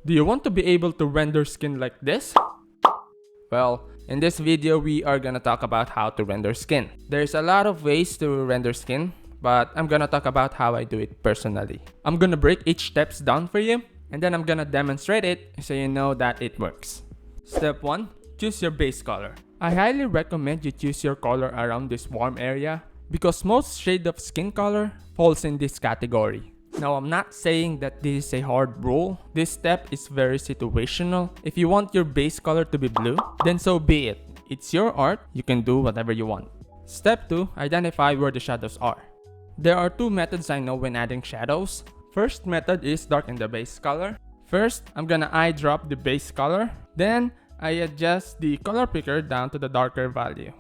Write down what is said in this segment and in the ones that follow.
Do you want to be able to render skin like this? Well, in this video we are gonna talk about how to render skin. There's a lot of ways to render skin, but I'm gonna talk about how I do it personally. I'm gonna break each steps down for you, and then I'm gonna demonstrate it so you know that it works. Step 1. Choose your base color. I highly recommend you choose your color around this warm area because most shade of skin color falls in this category. Now, I'm not saying that this is a hard rule. This step is very situational. If you want your base color to be blue, then so be it. It's your art, you can do whatever you want. Step 2. Identify where the shadows are. There are two methods I know when adding shadows. First method is darken the base color. First, I'm gonna eyedrop the base color. Then, I adjust the color picker down to the darker value.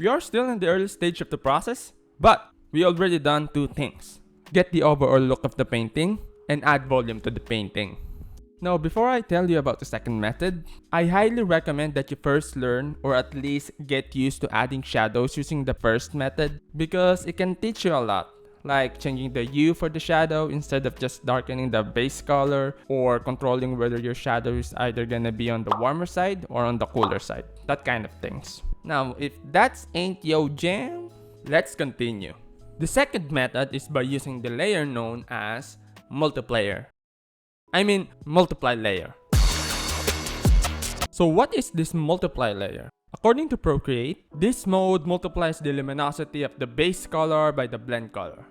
We are still in the early stage of the process, but we already done two things. Get the overall look of the painting and add volume to the painting. Now, before I tell you about the second method, I highly recommend that you first learn or at least get used to adding shadows using the first method because it can teach you a lot. Like changing the hue for the shadow instead of just darkening the base color, or controlling whether your shadow is either gonna be on the warmer side or on the cooler side. That kind of things. Now, if that ain't yo jam, let's continue. The second method is by using the layer known as multiplayer. Multiply layer. So what is this multiply layer? According to Procreate, this mode multiplies the luminosity of the base color by the blend color.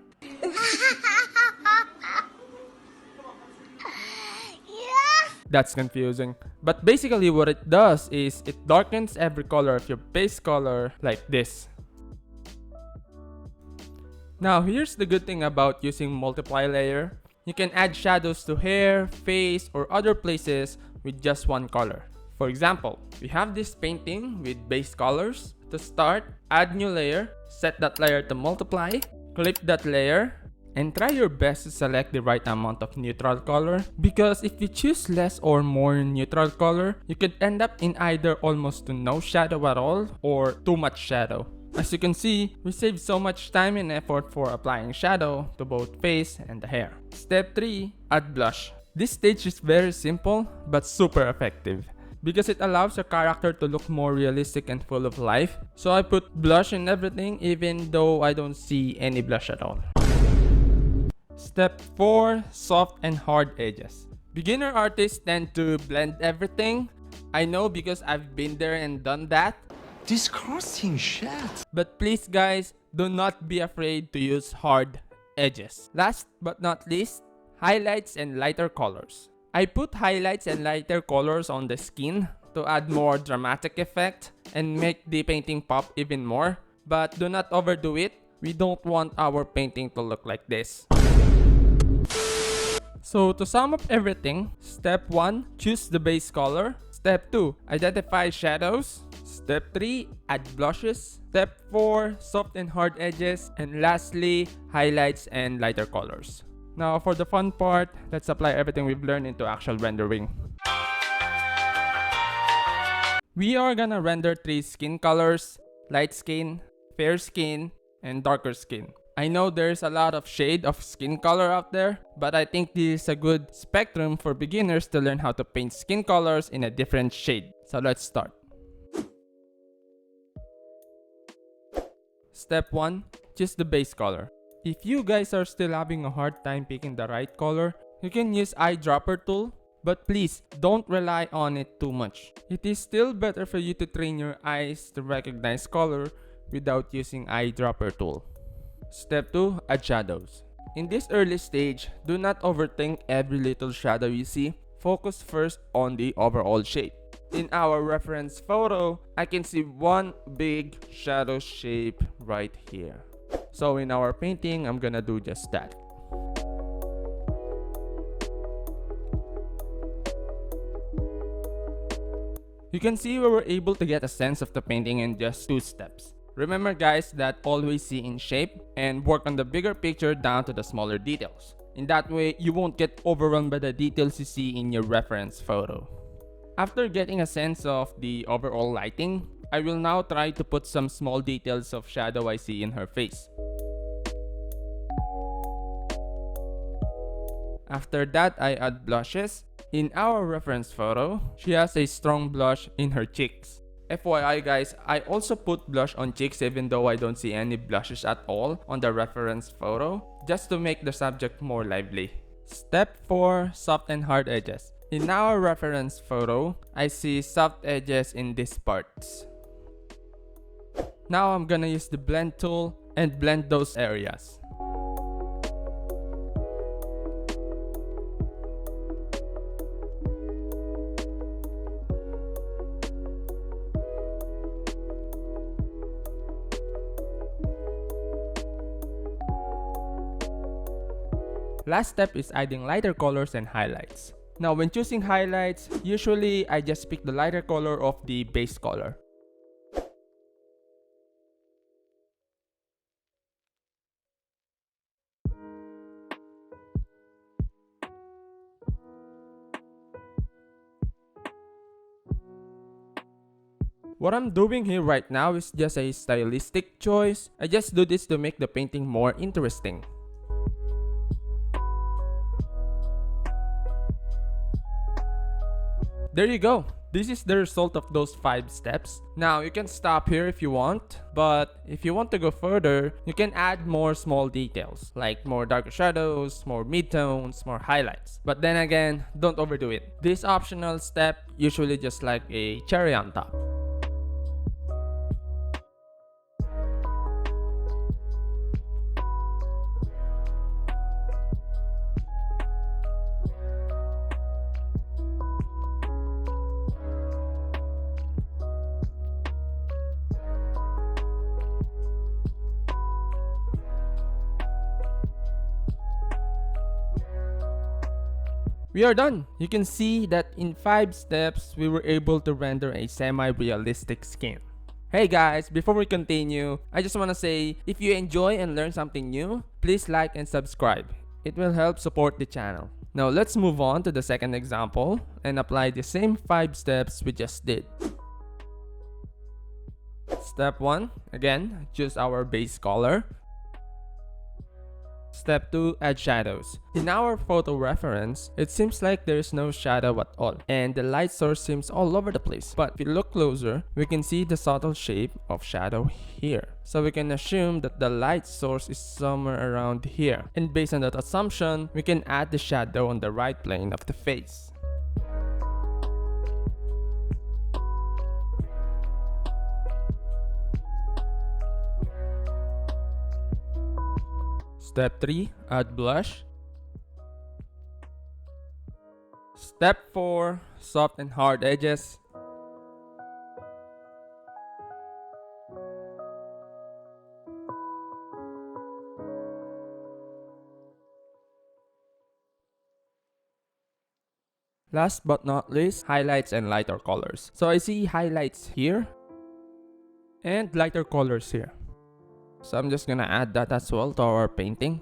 That's confusing. But basically what it does is it darkens every color of your base color like this. Now here's the good thing about using multiply layer. You can add shadows to hair, face, or other places with just one color. For example, we have this painting with base colors. To start, add new layer, set that layer to multiply, click that layer, and try your best to select the right amount of neutral color, because if you choose less or more neutral color, you could end up in either almost to no shadow at all or too much shadow. As you can see, we save so much time and effort for applying shadow to both face and the hair. Step 3. Add blush. This stage is very simple but super effective because it allows your character to look more realistic and full of life. So I put blush in everything even though I don't see any blush at all. Step 4. Soft and hard edges. Beginner artists tend to blend everything. I know because I've been there and done that. Disgusting shit. But please guys, do not be afraid to use hard edges. Last but not least, highlights and lighter colors. I put highlights and lighter colors on the skin to add more dramatic effect and make the painting pop even more. But do not overdo it. We don't want our painting to look like this. So to sum up everything, step 1, choose the base color. Step 2, identify shadows. Step 3, add blushes. Step 4, soft and hard edges. And lastly, highlights and lighter colors. Now for the fun part, let's apply everything we've learned into actual rendering. We are gonna render 3 skin colors: light skin, fair skin, and darker skin. I know there's a lot of shade of skin color out there, but I think this is a good spectrum for beginners to learn how to paint skin colors in a different shade. So let's start. Step 1, choose the base color. If you guys are still having a hard time picking the right color, you can use eyedropper tool, but please don't rely on it too much. It is still better for you to train your eyes to recognize color without using eyedropper tool. Step 2, add shadows. In this early stage, do not overthink every little shadow you see. Focus first on the overall shape. In our reference photo, I can see one big shadow shape right here. So in our painting, I'm gonna do just that. You can see we were able to get a sense of the painting in just 2 steps. Remember guys that always see in shape and work on the bigger picture down to the smaller details. In that way, you won't get overwhelmed by the details you see in your reference photo. After getting a sense of the overall lighting, I will now try to put some small details of shadow I see in her face. After that, I add blushes. In our reference photo, she has a strong blush in her cheeks. FYI guys, I also put blush on cheeks even though I don't see any blushes at all on the reference photo, just to make the subject more lively. Step 4. Soft and hard edges. In our reference photo, I see soft edges in these parts. Now I'm gonna use the blend tool and blend those areas. Last step is adding lighter colors and highlights. Now when choosing highlights, usually I just pick the lighter color of the base color. What I'm doing here right now is just a stylistic choice. I just do this to make the painting more interesting. There you go. This is the result of those 5 steps. Now you can stop here if you want, but if you want to go further, you can add more small details, like more darker shadows, more midtones, more highlights. But then again, don't overdo it. This optional step usually just like a cherry on top. We are done! You can see that in 5 steps, we were able to render a semi-realistic skin. Hey guys, before we continue, I just wanna say, if you enjoy and learn something new, please like and subscribe. It will help support the channel. Now let's move on to the second example and apply the same 5 steps we just did. Step 1, again, choose our base color. Step 2. Add shadows. In our photo reference, it seems like there is no shadow at all, and the light source seems all over the place. But if you look closer, we can see the subtle shape of shadow here. So we can assume that the light source is somewhere around here. And based on that assumption, we can add the shadow on the right plane of the face. Step 3. Add blush. Step 4. Soft and hard edges. Last but not least, highlights and lighter colors. So I see highlights here and lighter colors here. So I'm just gonna add that as well to our painting.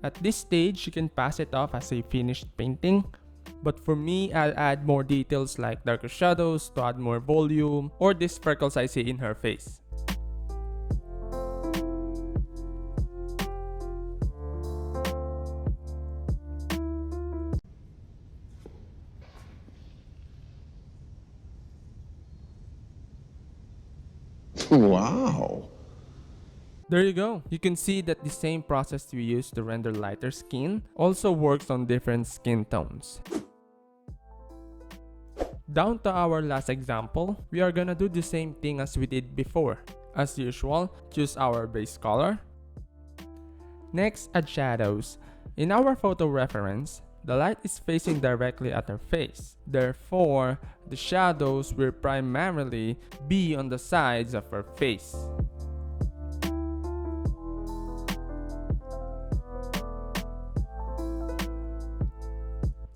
At this stage, you can pass it off as a finished painting. But for me, I'll add more details like darker shadows to add more volume, or these freckles I see in her face. Wow. There you go. You can see that the same process we use to render lighter skin also works on different skin tones. Down to our last example, we are gonna do the same thing as we did before. As usual, choose our base color. Next, add shadows. In our photo reference, the light is facing directly at her face. Therefore, the shadows will primarily be on the sides of her face.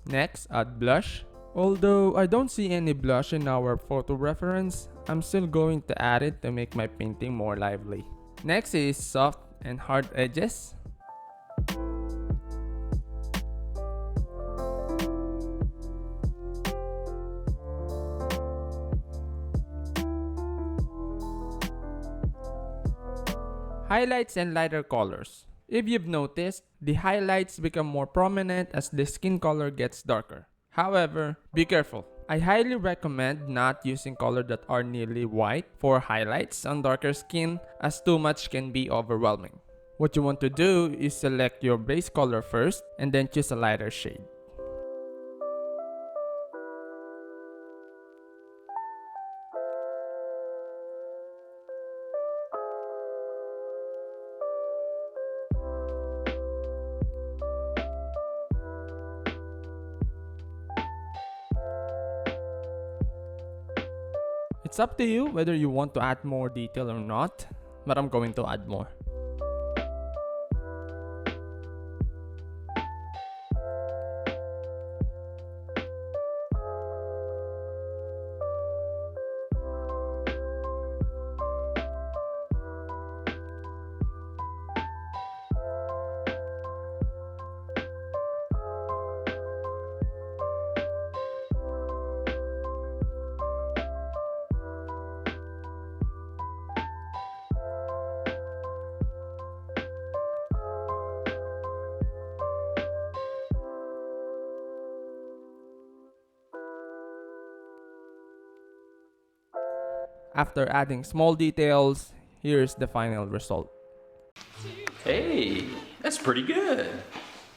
Next, add blush. Although I don't see any blush in our photo reference, I'm still going to add it to make my painting more lively. Next is soft and hard edges. Highlights and lighter colors. If you've noticed, the highlights become more prominent as the skin color gets darker. However, be careful. I highly recommend not using colors that are nearly white for highlights on darker skin, as too much can be overwhelming. What you want to do is select your base color first and then choose a lighter shade. It's up to you whether you want to add more detail or not, but I'm going to add more. After adding small details, here's the final result. Hey, that's pretty good.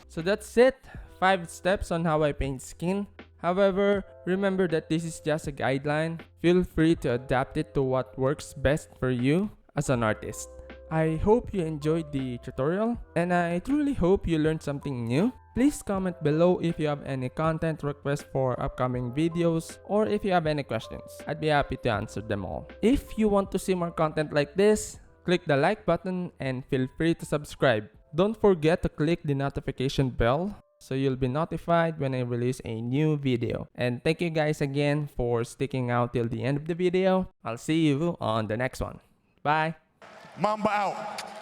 So that's it, 5 steps on how I paint skin. However, remember that this is just a guideline. Feel free to adapt it to what works best for you as an artist. I hope you enjoyed the tutorial, and I truly hope you learned something new. Please comment below if you have any content requests for upcoming videos, or if you have any questions. I'd be happy to answer them all. If you want to see more content like this, click the like button and feel free to subscribe. Don't forget to click the notification bell so you'll be notified when I release a new video. And thank you guys again for sticking out till the end of the video. I'll see you on the next one. Bye! Mamba out.